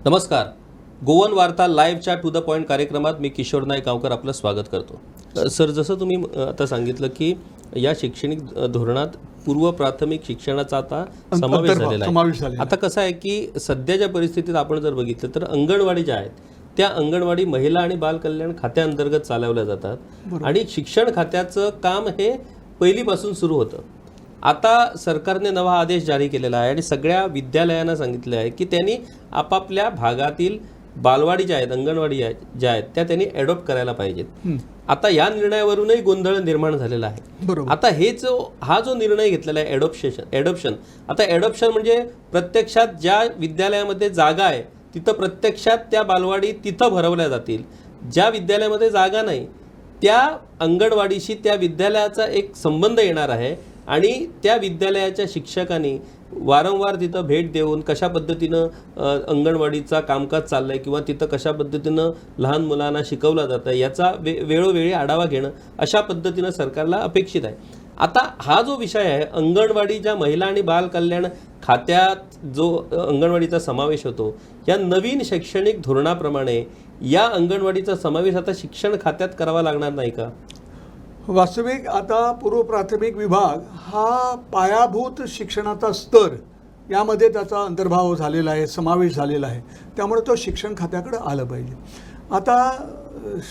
नमस्कार. गोवन वार्ता लाईव्हच्या टू द पॉईंट कार्यक्रमात मी किशोर नाईक गावकर आपलं स्वागत करतो. सर, जसं तुम्ही आता सांगितलं की या शैक्षणिक धोरणात पूर्व प्राथमिक शिक्षणाचा आता समावेश झालेला आहे. आता कसं आहे की सध्याच्या परिस्थितीत आपण जर बघितलं तर अंगणवाडी ज्या आहेत त्या अंगणवाडी महिला आणि बाल कल्याण खात्याअंतर्गत चालवल्या जातात आणि शिक्षण खात्याचं काम हे पहिलीपासून सुरू होतं. आता सरकारने नवा आदेश जारी केलेला आहे आणि सगळ्या विद्यालयांना सांगितलं आहे की त्यांनी आपापल्या भागातील बालवाडी ज्या आहेत अंगणवाडी ज्या आहेत त्या त्यांनी ॲडॉप्ट करायला पाहिजेत. आता या निर्णयावरूनही गोंधळ निर्माण झालेला आहे. आता हा जो निर्णय घेतलेला आहे ॲडॉप्शन आता ॲडॉप्शन म्हणजे प्रत्यक्षात ज्या विद्यालयामध्ये जागा आहे तिथं प्रत्यक्षात त्या बालवाडी तिथं भरवल्या जातील. ज्या विद्यालयामध्ये जागा नाही त्या अंगणवाडीशी त्या विद्यालयाचा एक संबंध येणार आहे आणि त्या विद्यालयाच्या शिक्षकांनी वारंवार तिथं भेट देऊन कशा पद्धतीनं अंगणवाडीचा कामकाज चाललं आहे किंवा तिथं कशा पद्धतीनं लहान मुलांना शिकवलं जातं याचा वेळोवेळी आढावा घेणं अशा पद्धतीनं सरकारला अपेक्षित आहे. आता हा जो विषय आहे अंगणवाडीच्या महिला आणि बाल कल्याण खात्यात जो अंगणवाडीचा समावेश होतो या नवीन शैक्षणिक धोरणाप्रमाणे या अंगणवाडीचा समावेश आता शिक्षण खात्यात करावा लागणार नाही का? वास्तविक आता पूर्व प्राथमिक विभाग हा पायाभूत शिक्षणाचा स्तर यामध्ये त्याचा अंतर्भाव झालेला आहे, समावेश झालेला आहे. त्यामुळे तो शिक्षण खात्याकडे आलं पाहिजे. आता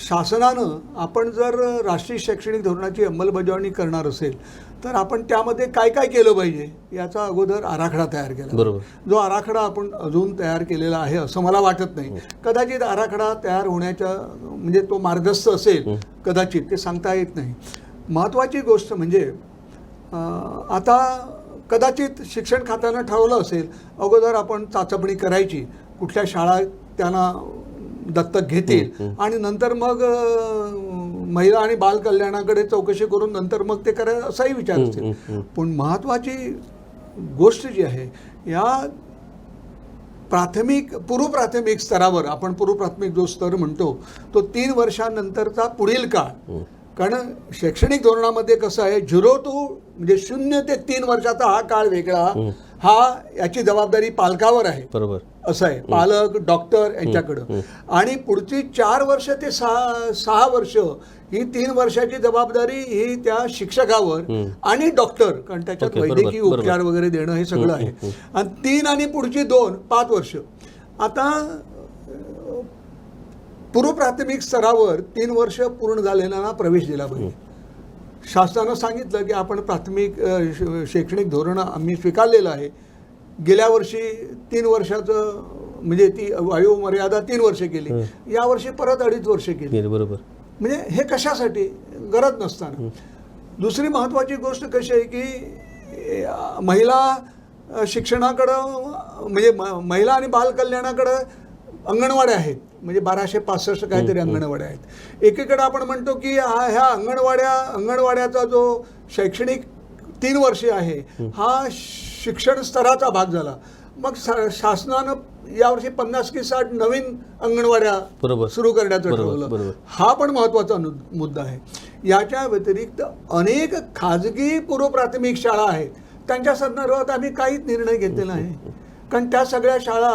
शासनानं आपण जर राष्ट्रीय शैक्षणिक धोरणाची अंमलबजावणी करणार असेल तर आपण त्यामध्ये काय काय केलं पाहिजे याचा अगोदर आराखडा तयार केला. बरोबर. जो आराखडा आपण अजून तयार केलेला आहे असं मला वाटत नाही. कदाचित आराखडा तयार होण्याच्या म्हणजे तो मार्गस्थ असेल कदाचित, ते सांगता येत नाही. महत्त्वाची गोष्ट म्हणजे आता कदाचित शिक्षण खात्यानं ठरवलं असेल अगोदर आपण चाचपणी करायची कुठल्या शाळा त्यांना दत्तक घेतील आणि नंतर मग महिला आणि बाल कल्याणाकडे चौकशी करून नंतर मग ते करायचं असाही विचार असेल. पण महत्त्वाची गोष्ट जी आहे या पूर्व प्राथमिक स्तरावर आपण पूर्व प्राथमिक जो स्तर म्हणतो तो 3 वर्षांनंतरचा पुढील काळ. कारण शैक्षणिक धोरणामध्ये कसं आहे 0 म्हणजे 0 ते 3 वर्षाचा हा काळ वेगळा, हा याची जबाबदारी पालकावर आहे. बरोबर असं आहे, पालक डॉक्टर यांच्याकडं. आणि पुढची 4 वर्ष ते 6 वर्ष ही 3 वर्षाची जबाबदारी ही त्या शिक्षकावर आणि डॉक्टर, कारण त्याच्यात वैद्यकीय उपचार वगैरे देणं हे सगळं आहे. आणि 3 आणि पुढची 5 वर्ष. आता पूर्व प्राथमिक स्तरावर 3 वर्ष पूर्ण झालेल्यांना प्रवेश दिला पाहिजे. शासनानं सांगितलं की आपण प्राथमिक शैक्षणिक धोरण आम्ही स्वीकारलेलं आहे. गेल्या वर्षी 3 वर्षाचं म्हणजे ती वयोमर्यादा 3 वर्ष केली, यावर्षी परत 2.5 वर्ष केली. बरोबर. म्हणजे हे कशासाठी गरज नसताना. दुसरी महत्त्वाची गोष्ट कशी आहे की महिला शिक्षणाकडं म्हणजे महिला आणि बाल कल्याणाकडं अंगणवाड्या आहेत, म्हणजे 1265 काहीतरी अंगणवाड्या आहेत. एकीकडे आपण म्हणतो की ह्या अंगणवाड्याचा जो शैक्षणिक 3 वर्षे आहे हा शिक्षण स्तराचा भाग झाला. मग शासनानं यावर्षी 50 की 60 नवीन अंगणवाड्या सुरू करण्याचं ठरवलं. हा पण महत्त्वाचा मुद्दा आहे. याच्या व्यतिरिक्त अनेक खाजगी पूर्व प्राथमिक शाळा आहेत, त्यांच्या संदर्भात आम्ही काहीच निर्णय घेतलेला नाही. कारण त्या सगळ्या शाळा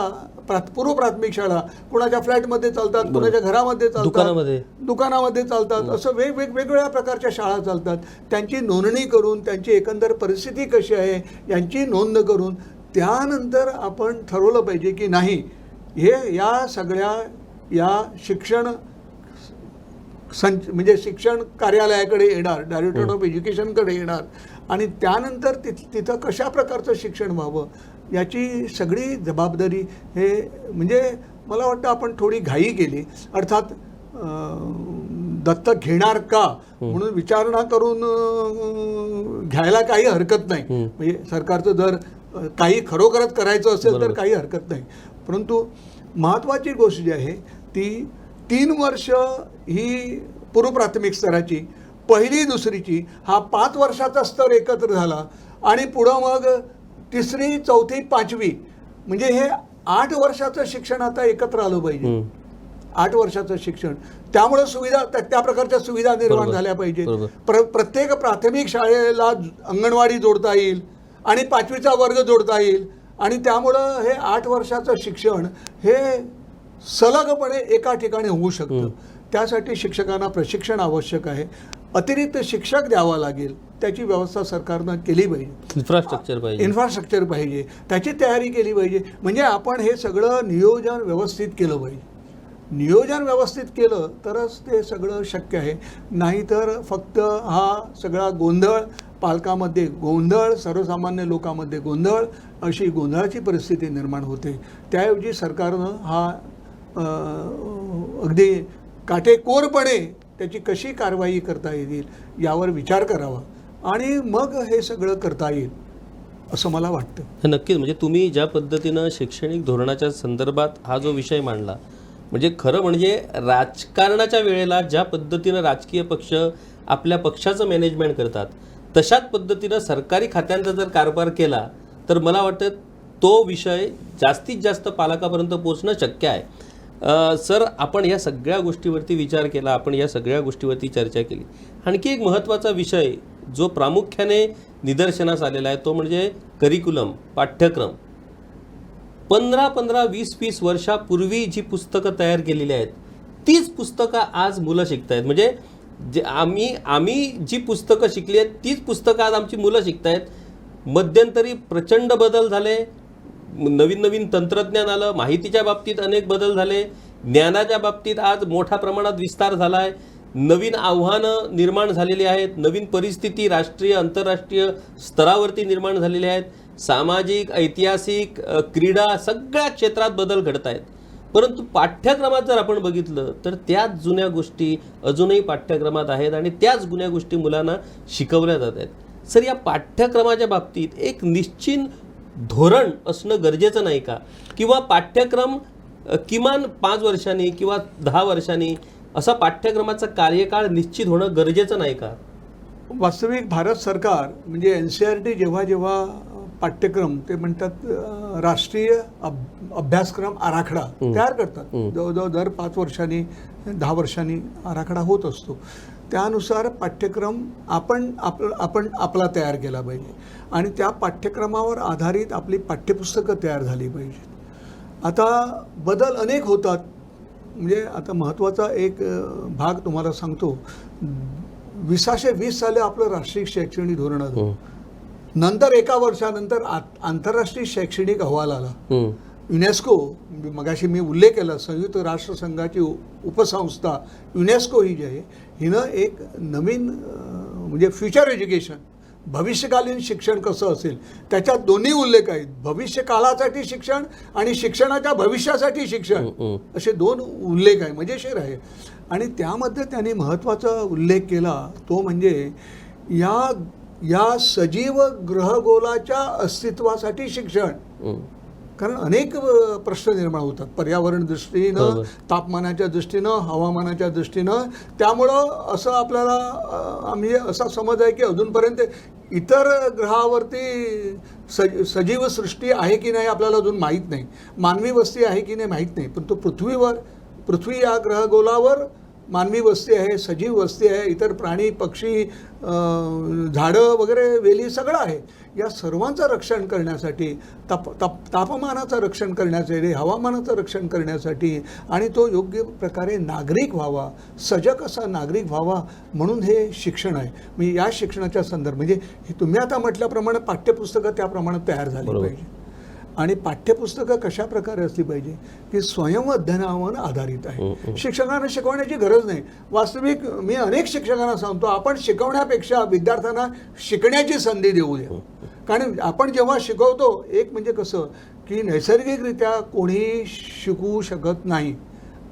पूर्व प्राथमिक शाळा कुणाच्या फ्लॅटमध्ये चालतात, कुणाच्या घरामध्ये चालतात, दुकानामध्ये चालतात, असं वेगवेगळ्या प्रकारच्या शाळा चालतात. त्यांची नोंदणी करून त्यांची एकंदर परिस्थिती कशी आहे यांची नोंद करून त्यानंतर आपण ठरवलं पाहिजे की नाही हे या सगळ्या या शिक्षण म्हणजे शिक्षण कार्यालयाकडे येणार, डायरेक्टर ऑफ एज्युकेशनकडे येणार आणि त्यानंतर तिथं कशा प्रकारचं शिक्षण व्हावं याची सगळी जबाबदारी हे म्हणजे मला वाटतं आपण थोडी घाई केली. अर्थात दत्तक घेणार का म्हणून विचारणा करून घ्यायला काही हरकत नाही. म्हणजे सरकारचं जर काही खरोखरच करायचं असेल तर काही हरकत नाही. परंतु महत्त्वाची गोष्ट जी आहे ती 3 वर्ष ही पूर्व प्राथमिक स्तराची, पहिली दुसरीची हा 5 वर्षाचा स्तर एकत्र झाला आणि पुढं मग 3री 4थी 5वी म्हणजे हे 8 वर्षाचं शिक्षण आता एकत्र आलं पाहिजे. 8 वर्षाचं शिक्षण, त्यामुळे सुविधा त्या प्रकारच्या सुविधा निर्माण झाल्या पाहिजेत. प्रत्येक प्राथमिक शाळेला अंगणवाडी जोडता येईल आणि 5वीचा वर्ग जोडता येईल आणि त्यामुळं हे 8 वर्षाचं शिक्षण हे सलगपणे एका ठिकाणी होऊ शकतं. त्यासाठी शिक्षकांना प्रशिक्षण आवश्यक आहे. अतिरिक्त शिक्षक द्यावा लागेल, त्याची व्यवस्था सरकारनं केली पाहिजे. इन्फ्रास्ट्रक्चर पाहिजे, त्याची तयारी केली पाहिजे. म्हणजे आपण हे सगळं नियोजन व्यवस्थित केलं पाहिजे. नियोजन व्यवस्थित केलं तरच ते सगळं शक्य आहे. नाहीतर फक्त हा सगळा गोंधळ, पालकामध्ये गोंधळ, सर्वसामान्य लोकांमध्ये गोंधळ, अशी गोंधळाची परिस्थिती निर्माण होते. त्याऐवजी सरकारनं हा अगदी काटेकोरपणे त्याची कशी कारवाई करता येईल यावर विचार करावा आणि मग हे सगळं करता येईल असं मला वाटतं. नक्कीच. म्हणजे तुम्ही ज्या पद्धतीनं शैक्षणिक धोरणाच्या संदर्भात हा जो विषय मांडला, म्हणजे खरं म्हणजे राजकारणाच्या वेळेला ज्या पद्धतीनं राजकीय पक्ष आपल्या पक्षाचं मॅनेजमेंट करतात, तशाच पद्धतीनं सरकारी खात्यांचा जर कारभार केला तर मला वाटतं तो विषय जास्तीत जास्त पालकापर्यंत पोहोचणं शक्य आहे. सर, आपण या सगळ्या गोष्टीवरती विचार केला, आपण या सगळ्या गोष्टीवरती चर्चा केली. आणखी एक महत्त्वाचा विषय जो प्रामुख्याने निदर्शनास आलेला आहे तो म्हणजे करिक्युलम, पाठ्यक्रम. 15, 20 वर्षापूर्वी जी पुस्तकं तयार केलेली आहेत तीच पुस्तकं आज मुलं शिकत आहेत. म्हणजे जे आम्ही जी पुस्तकं शिकली आहेत तीच पुस्तकं आज आमची मुलं शिकत आहेत. मध्यंतरी प्रचंड बदल झाले, नवीन तंत्रज्ञान आलं, माहितीच्या बाबतीत अनेक बदल झाले, ज्ञानाच्या बाबतीत आज मोठ्या प्रमाणात विस्तार झाला आहे, नवीन आव्हानं निर्माण झालेली आहेत, नवीन परिस्थिती राष्ट्रीय आंतरराष्ट्रीय स्तरावरती निर्माण झालेल्या आहेत, सामाजिक, ऐतिहासिक, क्रीडा सगळ्या क्षेत्रात बदल घडत आहेत. परंतु पाठ्यक्रमात जर आपण बघितलं तर त्याच जुन्या गोष्टी अजूनही पाठ्यक्रमात आहेत आणि त्याच जुन्या गोष्टी मुलांना शिकवल्या जात आहेत. सर, या पाठ्यक्रमाच्या बाबतीत एक निश्चित धोरण असणं गरजेचं नाही का? किंवा पाठ्यक्रम किमान 5 वर्षांनी किंवा 10 वर्षांनी असा पाठ्यक्रमाचा कार्यकाळ निश्चित होणं गरजेचं नाही का? वास्तविक भारत सरकार म्हणजे NCERT जेव्हा पाठ्यक्रम ते म्हणतात राष्ट्रीय अभ्यासक्रम आराखडा तयार करतात, जवळजवळ दर 5 वर्षांनी 10 वर्षांनी आराखडा होत असतो. त्यानुसार पाठ्यक्रम आपण आपला तयार केला पाहिजे आणि त्या पाठ्यक्रमावर आधारित आपली पाठ्यपुस्तकं तयार झाली पाहिजेत. आता बदल अनेक होतात. म्हणजे आता महत्त्वाचा एक भाग तुम्हाला सांगतो. 2020 साली आपलं राष्ट्रीय शैक्षणिक धोरण आलं. नंतर एका वर्षानंतर आंतरराष्ट्रीय शैक्षणिक अहवाल आला. युनेस्को, मगाशी मी उल्लेख केला, संयुक्त राष्ट्रसंघाची उपसंस्था युनेस्को ही जी आहे, हिनं एक नवीन म्हणजे फ्युचर एज्युकेशन, भविष्यकालीन शिक्षण कसं असेल त्याच्यात दोन्ही उल्लेख आहेत. भविष्यकाळासाठी शिक्षण आणि शिक्षणाच्या भविष्यासाठी शिक्षण असे 2 उल्लेख आहे. मजेशीर आहे. आणि त्यामध्ये त्यांनी महत्त्वाचा उल्लेख केला तो म्हणजे या सजीव ग्रहगोलाच्या अस्तित्वासाठी शिक्षण. कारण अनेक प्रश्न निर्माण होतात पर्यावरण दृष्टीनं, तापमानाच्या दृष्टीनं, हवामानाच्या दृष्टीनं. त्यामुळं असं आपल्याला आम्ही असा समज आहे की अजूनपर्यंत इतर ग्रहावरती सजीव सृष्टी आहे की नाही आपल्याला अजून माहीत नाही, मानवी वस्ती आहे की नाही माहीत नाही. पण तो पृथ्वी या ग्रहगोलावर मानवी वस्ती आहे, सजीव वस्ती आहे, इतर प्राणी पक्षी, झाडं वगैरे, वेली सगळं आहे. या सर्वांचं रक्षण करण्यासाठी, तापमानाचं रक्षण करण्यासाठी, हवामानाचं रक्षण करण्यासाठी आणि तो योग्य प्रकारे नागरिक व्हावा, सजग असा नागरिक व्हावा म्हणून हे शिक्षण आहे. म्हणजे या शिक्षणाच्या संदर्भ म्हणजे तुम्ही आता म्हटल्याप्रमाणे पाठ्यपुस्तकं त्याप्रमाणे तयार झाली पाहिजे. आणि पाठ्यपुस्तकं कशा प्रकारे असली पाहिजे की स्वयंअध्ययनावर आधारित आहे. शिक्षकांना शिकवण्याची गरज नाही. वास्तविक मी अनेक शिक्षकांना सांगतो, आपण शिकवण्यापेक्षा विद्यार्थ्यांना शिकण्याची संधी देऊ द्या. कारण आपण जेव्हा शिकवतो, एक म्हणजे कसं की नैसर्गिकरित्या कोणीही शिकवू शकत नाही.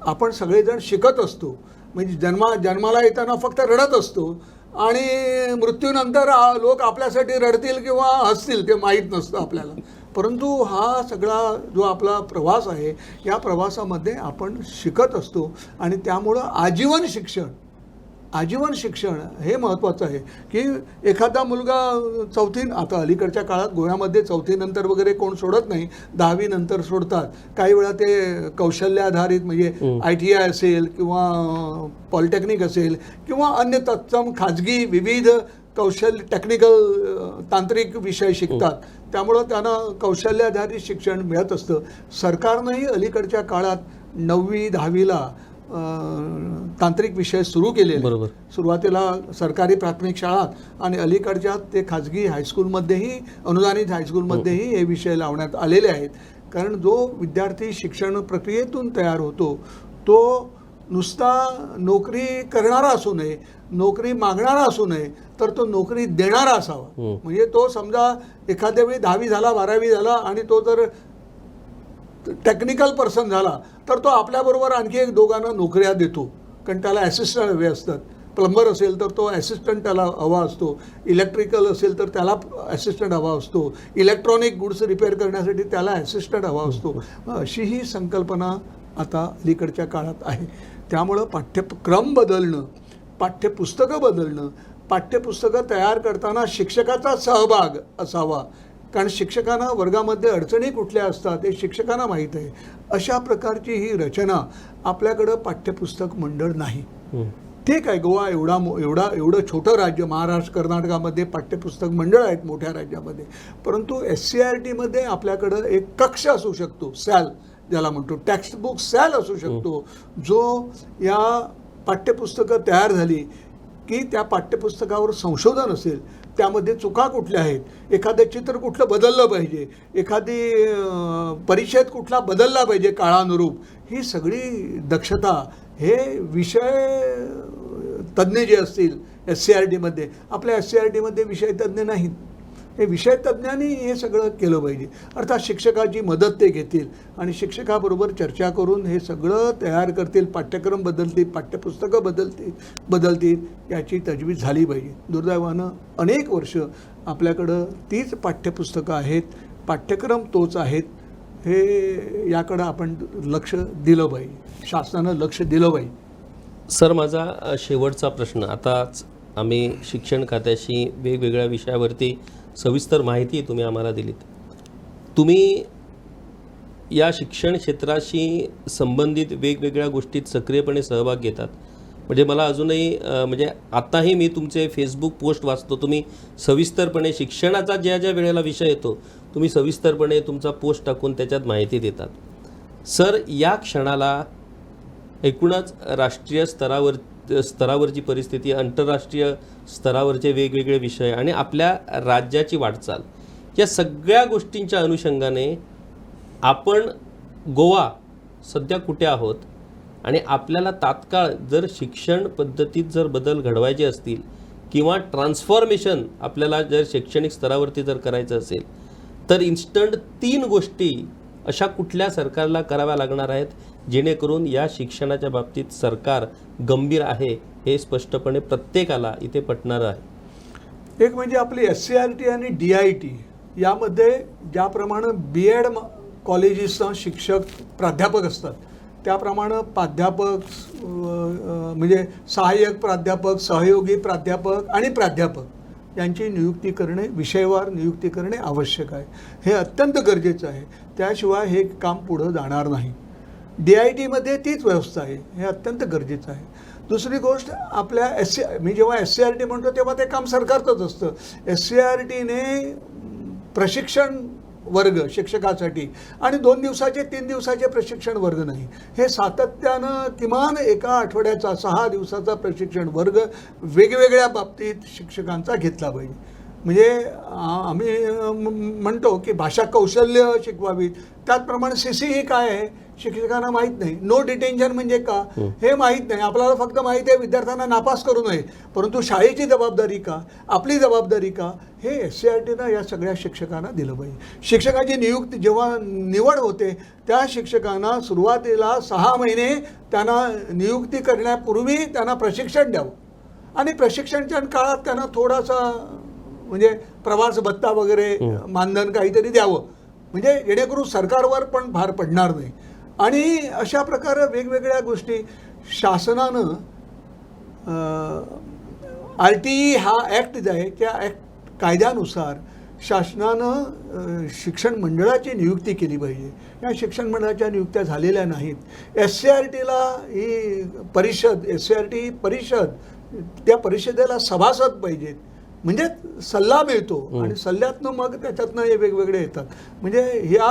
आपण सगळेजण शिकत असतो. म्हणजे जन्माला येताना फक्त रडत असतो आणि मृत्यूनंतर लोक आपल्यासाठी रडतील किंवा हसतील ते माहीत नसतं आपल्याला. परंतु हा सगळा जो आपला प्रवास आहे, या प्रवासामध्ये आपण शिकत असतो आणि त्यामुळं आजीवन शिक्षण हे महत्त्वाचं आहे. की एखादा मुलगा आता अलीकडच्या काळात गोव्यामध्ये 4थी नंतर वगैरे कोण सोडत नाही, 10वी नंतर सोडतात. काही वेळा ते कौशल्याधारित म्हणजे ITI असेल किंवा पॉलिटेक्निक असेल किंवा अन्य तत्सम खाजगी विविध कौशल्य टेक्निकल तांत्रिक विषय शिकतात, त्यामुळं त्यांना कौशल्याधारित शिक्षण मिळत असतं. सरकारनंही अलीकडच्या काळात 9वी 10वीला तांत्रिक विषय सुरू केलेले. बरोबर. सुरुवातीला सरकारी प्राथमिक शाळात आणि अलीकडच्या ते खाजगी हायस्कूलमध्येही, अनुदानित हायस्कूलमध्येही हे विषय लावण्यात आलेले आहेत. कारण जो विद्यार्थी शिक्षण प्रक्रियेतून तयार होतो तो नुसता नोकरी करणारा असू नये, नोकरी मागणारा असू नये, तर तो नोकरी देणारा असावा. म्हणजे तो समजा एखाद्या वेळी 10वी झाला, 12वी झाला आणि तो जर टेक्निकल पर्सन झाला तर तो आपल्याबरोबर आणखी एक दोघांना नोकऱ्या देतो. कारण त्याला ॲसिस्टंट हवे असतात. प्लंबर असेल तर तो ॲसिस्टंट त्याला हवा असतो, इलेक्ट्रिकल असेल तर त्याला ॲसिस्टंट हवा असतो, इलेक्ट्रॉनिक गुड्स रिपेअर करण्यासाठी त्याला ॲसिस्टंट हवा असतो. अशी ही संकल्पना आता अलीकडच्या काळात आहे. त्यामुळं पाठ्यक्रम बदलणं, पाठ्यपुस्तकं बदलणं, पाठ्यपुस्तकं तयार करताना शिक्षकाचा सहभाग असावा. कारण शिक्षकांना वर्गामध्ये अडचणी कुठल्या असतात हे शिक्षकांना माहीत आहे. अशा प्रकारची ही रचना आपल्याकडं पाठ्यपुस्तक मंडळ नाही. ठीक आहे, गोवा एवढं छोटं राज्य, महाराष्ट्र कर्नाटकामध्ये पाठ्यपुस्तक मंडळ आहेत मोठ्या राज्यामध्ये, परंतु SCERTमध्ये आपल्याकडं एक कक्ष असू शकतो, सॅल ज्याला म्हणतो, टेक्स्टबुक सॅल असू शकतो, जो या पाठ्यपुस्तकं तयार झाली की त्या पाठ्यपुस्तकावर संशोधन असेल, त्यामध्ये चुका कुठल्या आहेत, एखादं चित्र कुठलं बदललं पाहिजे, एखादी परिच्छेद कुठला बदलला पाहिजे काळानुरूप, ही सगळी दक्षता हे विषय तज्ज्ञ जे असतील SCERTमध्ये, आपल्या SCERTमध्ये विषय तज्ज्ञ नाहीत. हे विषय तज्ज्ञांनी हे सगळं केलं पाहिजे. अर्थात शिक्षकाची मदत ते घेतील आणि शिक्षकाबरोबर चर्चा करून हे सगळं तयार करतील, पाठ्यक्रम बदलतील, पाठ्यपुस्तकं बदलतील, याची तजवीज झाली पाहिजे. दुर्दैवानं अनेक वर्ष आपल्याकडं तीच पाठ्यपुस्तकं आहेत, पाठ्यक्रम तोच आहेत. हे याकडं आपण लक्ष दिलं पाहिजे, शासनानं लक्ष दिलं पाहिजे. सर, माझा शेवटचा प्रश्न. आताच आम्ही शिक्षण खात्याशी वेगवेगळ्या विषयावरती सविस्तर माहिती तुम्ही आम्हाला दिलीत. तुम्ही या शिक्षण क्षेत्राशी संबंधित वेगवेगळ्या गोष्टीत सक्रियपणे सहभाग घेतात. म्हणजे मला अजूनही म्हणजे आत्ताही मी तुमचे फेसबुक पोस्ट वाचतो, तुम्ही सविस्तरपणे शिक्षणाचा ज्या ज्या वेळेला विषय येतो तुम्ही सविस्तरपणे तुमचा पोस्ट टाकून त्याच्यात माहिती देतात. सर, या क्षणाला एकूणच राष्ट्रीय स्तरावरची परिस्थिती, आंतरराष्ट्रीय स्तरावरचे वेगवेगळे विषय आणि आपल्या राज्याची वाटचाल, या सगळ्या गोष्टींच्या अनुषंगाने आपण गोवा सध्या कुठे आहोत आणि आपल्याला तात्काळ जर शिक्षण पद्धतीत जर बदल घडवायचे असतील किंवा ट्रान्सफॉर्मेशन आपल्याला जर शैक्षणिक स्तरावरती जर करायचं असेल तर इन्स्टंट 3 गोष्टी अशा कुठल्या सरकारला कराव्या लागणार आहेत जेणेकरून या शिक्षणाच्या बाबतीत सरकार गंभीर आहे हे स्पष्टपणे प्रत्येकाला इथे पटणारं आहे? एक म्हणजे आपली SCERT आणि DIT यामध्ये ज्याप्रमाणे BEd कॉलेजेसना शिक्षक प्राध्यापक असतात त्याप्रमाणे प्राध्यापक म्हणजे सहाय्यक प्राध्यापक, सहयोगी प्राध्यापक आणि प्राध्यापक यांची नियुक्ती करणे, विषयवार नियुक्ती करणे आवश्यक आहे. हे अत्यंत गरजेचं आहे. त्याशिवाय हे काम पुढं जाणार नाही. DITमध्ये तीच व्यवस्था आहे. हे अत्यंत गरजेचं आहे. दुसरी गोष्ट, आपल्या मी जेव्हा SCERT म्हणतो तेव्हा ते काम सरकारचंच असतं. SCERTने प्रशिक्षण वर्ग शिक्षकासाठी आणि 2 दिवसाचे 3 दिवसाचे प्रशिक्षण वर्ग नाही, हे सातत्यानं किमान एका आठवड्याचा 6 दिवसाचा प्रशिक्षण वर्ग वेगवेगळ्या बाबतीत शिक्षकांचा घेतला पाहिजे. म्हणजे आम्ही म्हणतो की भाषा कौशल्य शिकवावीत, त्याचप्रमाणे CC ही काय आहे शिक्षकांना माहीत नाही. नो डिटेन्शन म्हणजे का हे माहीत नाही. आपल्याला फक्त माहीत आहे विद्यार्थ्यांना नापास करू नये, परंतु शाळेची जबाबदारी का, आपली जबाबदारी का, हे SCERTनं या सगळ्या शिक्षकांना दिलं पाहिजे. शिक्षकाची नियुक्ती जेव्हा निवड होते त्या शिक्षकांना सुरुवातीला 6 महिने त्यांना नियुक्ती करण्यापूर्वी त्यांना प्रशिक्षण द्यावं आणि प्रशिक्षणाच्या काळात त्यांना थोडासा म्हणजे प्रवास भत्ता वगैरे मानधन काहीतरी द्यावं, म्हणजे जेणेकरून सरकारवर पण भार पडणार नाही. आणि अशा प्रकारे वेगवेगळ्या गोष्टी शासनानं RTE हा ॲक्ट जो आहे त्या ॲक्ट कायद्यानुसार शासनानं शिक्षण मंडळाची नियुक्ती केली पाहिजे. या शिक्षण मंडळाच्या नियुक्त्या झालेल्या नाहीत. SCERTला ही परिषद, SCERT ही परिषद, त्या परिषदेला सभासद पाहिजेत. म्हणजे सल्ला मिळतो आणि सल्ल्यातनं मग त्याच्यातनं हे वेगवेगळे येतात. म्हणजे ह्या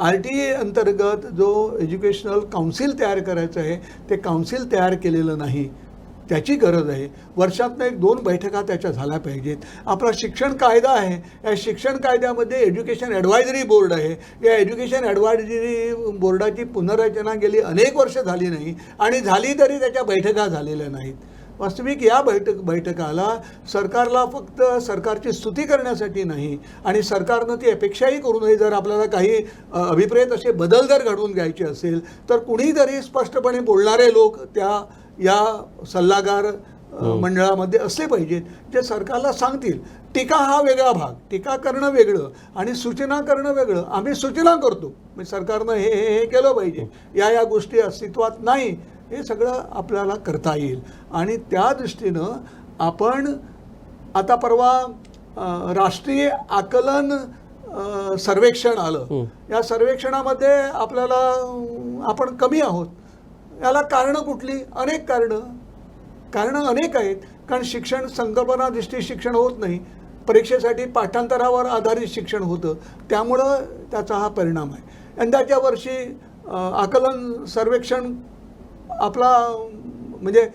RTI अंतर्गत जो एज्युकेशनल काउन्सिल तयार करायचं आहे ते काउन्सिल तयार केलेलं नाही. त्याची गरज आहे. वर्षातनं 1-2 बैठका त्याच्या झाल्या पाहिजेत. आपला शिक्षण कायदा आहे. या शिक्षण कायद्यामध्ये एज्युकेशन ॲडवायझरी बोर्ड आहे. या एज्युकेशन ॲडवायझरी बोर्डाची पुनर्रचना गेली अनेक वर्ष झाली नाही आणि झाली तरी त्याच्या बैठका झालेल्या नाहीत. वास्तविक या बैठकाला सरकारला फक्त सरकारची स्तुती करण्यासाठी नाही आणि सरकारनं ती अपेक्षाही करू नये. जर आपल्याला काही अभिप्रेत असे बदल जर घडवून घ्यायचे असेल तर कुणीतरी स्पष्टपणे बोलणारे लोक या सल्लागार मंडळामध्ये असले पाहिजेत जे सरकारला सांगतील. टीका हा वेगळा भाग, टीका करणं वेगळं आणि सूचना करणं वेगळं. आम्ही सूचना करतो म्हणजे सरकारनं हे केलं पाहिजे, या गोष्टी अस्तित्वात नाही, हे सगळं आपल्याला करता येईल. आणि त्या दृष्टीनं आपण आता परवा राष्ट्रीय आकलन सर्वेक्षण आलं. या सर्वेक्षणामध्ये आपण कमी आहोत. याला कारणं कुठली? अनेक कारणं अनेक आहेत. कारण शिक्षण संकल्पनादृष्टी शिक्षण होत नाही. परीक्षेसाठी पाठांतरावर आधारित शिक्षण होतं. त्यामुळं त्याचा हा परिणाम आहे. यंदाच्या वर्षी आकलन सर्वेक्षण आपला म्हणजे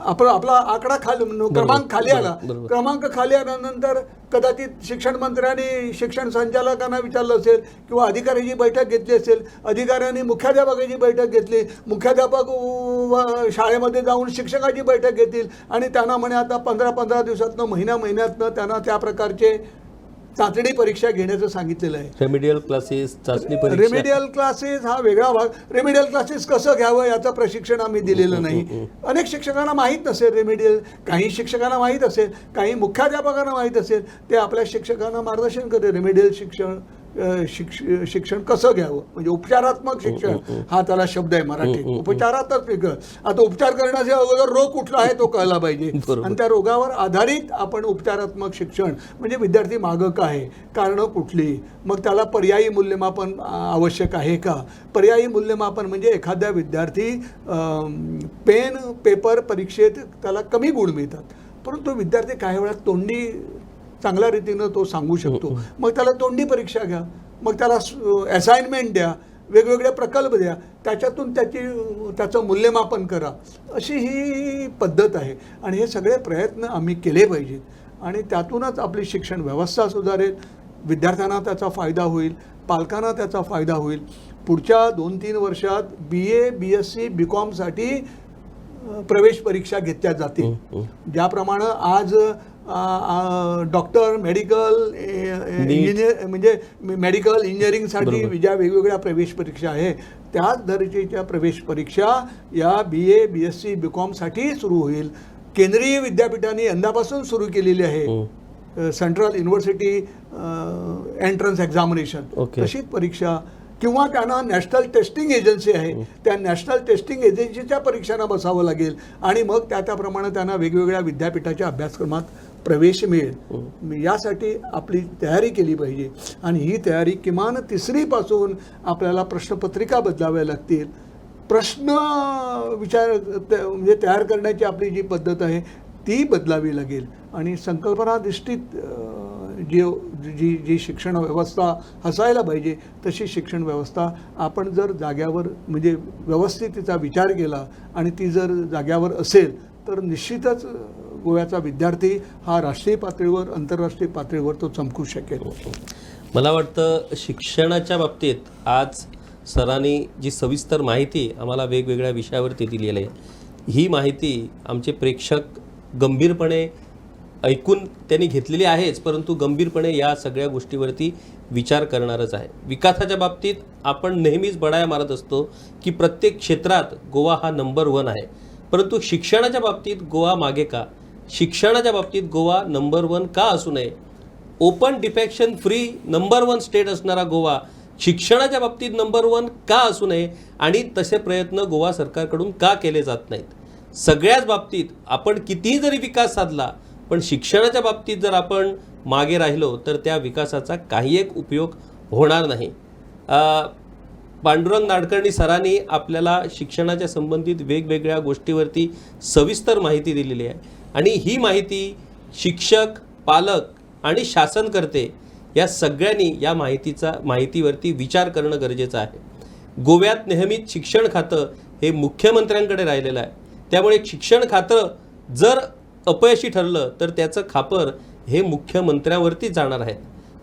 आपला आकडा क्रमांक खाली आला. क्रमांक खाली आल्यानंतर कदाचित शिक्षण मंत्र्यांनी शिक्षण संचालकांना विचारलं असेल किंवा अधिकाऱ्याची बैठक घेतली असेल. अधिकाऱ्यांनी मुख्याध्यापकाची बैठक घेतली. मुख्याध्यापक शाळेमध्ये जाऊन शिक्षकाची बैठक घेतील आणि त्यांना म्हणे आता 15 दिवसातनं महिन्यातनं त्यांना त्या प्रकारचे चाचणी परीक्षा घेण्याचं सांगितलेलं आहे. रेमिडियल क्लासेस, चाचणी परीक्षा. रेमिडियल क्लासेस हा वेगळा भाग. रेमिडियल क्लासेस कसं घ्यावं याचं प्रशिक्षण आम्ही दिलेलं नाही. अनेक शिक्षकांना माहीत नसेल रेमिडियल. काही शिक्षकांना माहीत असेल, काही मुख्याध्यापकांना माहीत असेल. ते आपल्या शिक्षकांना मार्गदर्शन करते रेमिडियल शिक्षण कसं घ्यावं. म्हणजे उपचारात्मक शिक्षण हा त्याला शब्द आहे मराठीत. उपचारात्मक शिक्षण. आता उपचार करण्याच्या अगोदर रोग कुठला आहे तो कळला पाहिजे आणि त्या रोगावर आधारित आपण उपचारात्मक शिक्षण म्हणजे विद्यार्थी मागं का आहे, कारणं कुठली, मग त्याला पर्यायी मूल्यमापन आवश्यक आहे का. पर्यायी मूल्यमापन म्हणजे एखाद्या विद्यार्थी पेन पेपर परीक्षेत त्याला कमी गुण मिळतात परंतु विद्यार्थी काही वेळा तोंडी चांगल्या रीतीनं तो सांगू शकतो. मग त्याला तोंडी परीक्षा घ्या, मग त्याला असाइनमेंट द्या, वेगवेगळे प्रकल्प द्या, त्याच्यातून त्याचं मूल्यमापन करा. अशी ही पद्धत आहे आणि हे सगळे प्रयत्न आम्ही केले पाहिजेत आणि त्यातूनच आपली शिक्षण व्यवस्था सुधारेल. विद्यार्थ्यांना त्याचा फायदा होईल, पालकांना त्याचा फायदा होईल. पुढच्या 2-3 वर्षात BA BSc BComसाठी प्रवेश परीक्षा घेतल्या जातील. ज्याप्रमाणे आज डॉक्टर मेडिकल इंजिनियर म्हणजे मेडिकल इंजिनिअरिंगसाठी ज्या वेगवेगळ्या प्रवेश परीक्षा आहे त्याच दर्जाच्या प्रवेश परीक्षा या BA BSc BComसाठी सुरू होईल. केंद्रीय विद्यापीठांनी यंदापासून सुरू केलेली आहे सेंट्रल युनिव्हर्सिटी एंट्रन्स एक्झामिनेशन. तशीच परीक्षा किंवा त्यांना नॅशनल टेस्टिंग एजन्सी आहे त्या नॅशनल टेस्टिंग एजन्सीच्या परीक्षांना बसावं लागेल आणि मग त्याप्रमाणे त्यांना वेगवेगळ्या विद्यापीठाच्या अभ्यासक्रमात प्रवेश मिळेल. यासाठी आपली तयारी केली पाहिजे आणि ही तयारी किमान 3री पासून आपल्याला प्रश्नपत्रिका बदलाव्या लागतील. प्रश्न म्हणजे तयार करण्याची आपली जी पद्धत आहे ती बदलावी लागेल आणि संकल्पनाधिष्ठित जी शिक्षण व्यवस्था असायला पाहिजे तशी शिक्षण व्यवस्था आपण जर जाग्यावर म्हणजे व्यवस्थित तिचा विचार केला आणि ती जर जाग्यावर असेल तर निश्चितच गोव्याचा विद्यार्थी हा राष्ट्रीय पातळीवर आंतरराष्ट्रीय पातळीवर तो चमकू शकेल. मला वाटतं शिक्षणाच्या बाबतीत आज सरांनी जी सविस्तर माहिती आम्हाला वेगवेगळ्या विषयावरती दिलेली आहे ही माहिती आमचे प्रेक्षक गंभीरपणे ऐकून त्यांनी घेतलेली आहेच परंतु गंभीरपणे या सगळ्या गोष्टीवरती विचार करणारच आहे. विकासाच्या बाबतीत आपण नेहमीच बडाया मारत असतो की प्रत्येक क्षेत्रात गोवा हा नंबर 1 आहे परंतु शिक्षणाच्या बाबतीत गोवा मागे का. शिक्षणाच्या बाबतीत गोवा नंबर 1 का असू नये. Open defection free number 1 state असणारा गोवा शिक्षणाच्या बाबतीत नंबर 1 का असू नये आणि तसे प्रयत्न गोवा सरकारकडून का केले जात नाहीत. सगळ्याच बाबतीत आपण कितीही जरी विकास साधला पण शिक्षणाच्या बाबतीत जर आपण मागे राहिलो तर त्या विकासाचा काही एक उपयोग होणार नाही. पांडुरंग नाडकर्णी सरांनी आपल्याला शिक्षणाच्या संबंधित वेगवेगळ्या गोष्टीवरती सविस्तर माहिती दिलेली आहे आणि ही माहिती शिक्षक, पालक आणि शासनकर्ते या सगळ्यांनी या माहितीवरती विचार करणं गरजेचं आहे. गोव्यात नेहमीच शिक्षण खातं हे मुख्यमंत्र्यांकडे राहिलेलं आहे. त्यामुळे शिक्षण खातं जर अपयशी ठरलं तर त्याचं खापर हे मुख्यमंत्र्यांवरतीच जाणार आहे.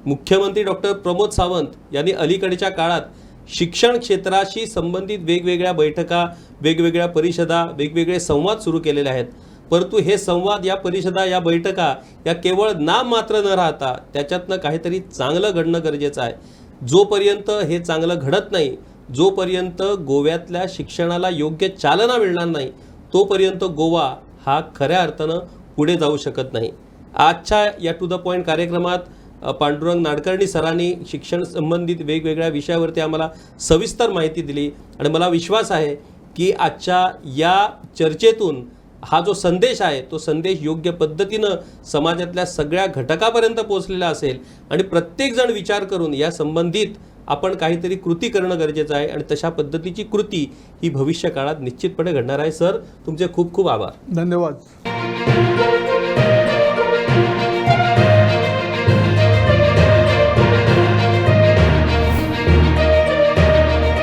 मुख्यमंत्री डॉक्टर प्रमोद सावंत यांनी अलीकडच्या काळात शिक्षण क्षेत्राशी संबंधित वेगवेगळ्या बैठका, वेगवेगळ्या परिषदा, वेगवेगळे संवाद सुरू केलेले आहेत. परंतु हे संवाद, या परिषदा, या बैठका या केवळ नाम मात्र न राहता त्याच्यातनं काहीतरी चांगलं घडणं गरजेचं आहे. जोपर्यंत हे चांगलं घडत नाही, जोपर्यंत गोव्यातल्या शिक्षणाला योग्य चालना मिळणार नाही, तोपर्यंत गोवा हा खऱ्या अर्थानं पुढे जाऊ शकत नाही. आजच्या या टू द पॉईंट कार्यक्रमात पांडुरंग नाडकर्णी सरांनी शिक्षण संबंधित वेगवेगळ्या विषयावरती आम्हाला सविस्तर माहिती दिली आणि मला विश्वास आहे की आजच्या या चर्चेतून हा जो संदेश आहे तो संदेश योग्य पद्धतीनं समाजातल्या सगळ्या घटकापर्यंत पोहोचलेला असेल आणि प्रत्येकजण विचार करून या संबंधित आपण काहीतरी कृती करणं गरजेचं आहे आणि तशा पद्धतीची कृती ही भविष्य काळात निश्चितपणे घडणार आहे. सर, तुमचे खूप खूप आभार. धन्यवाद.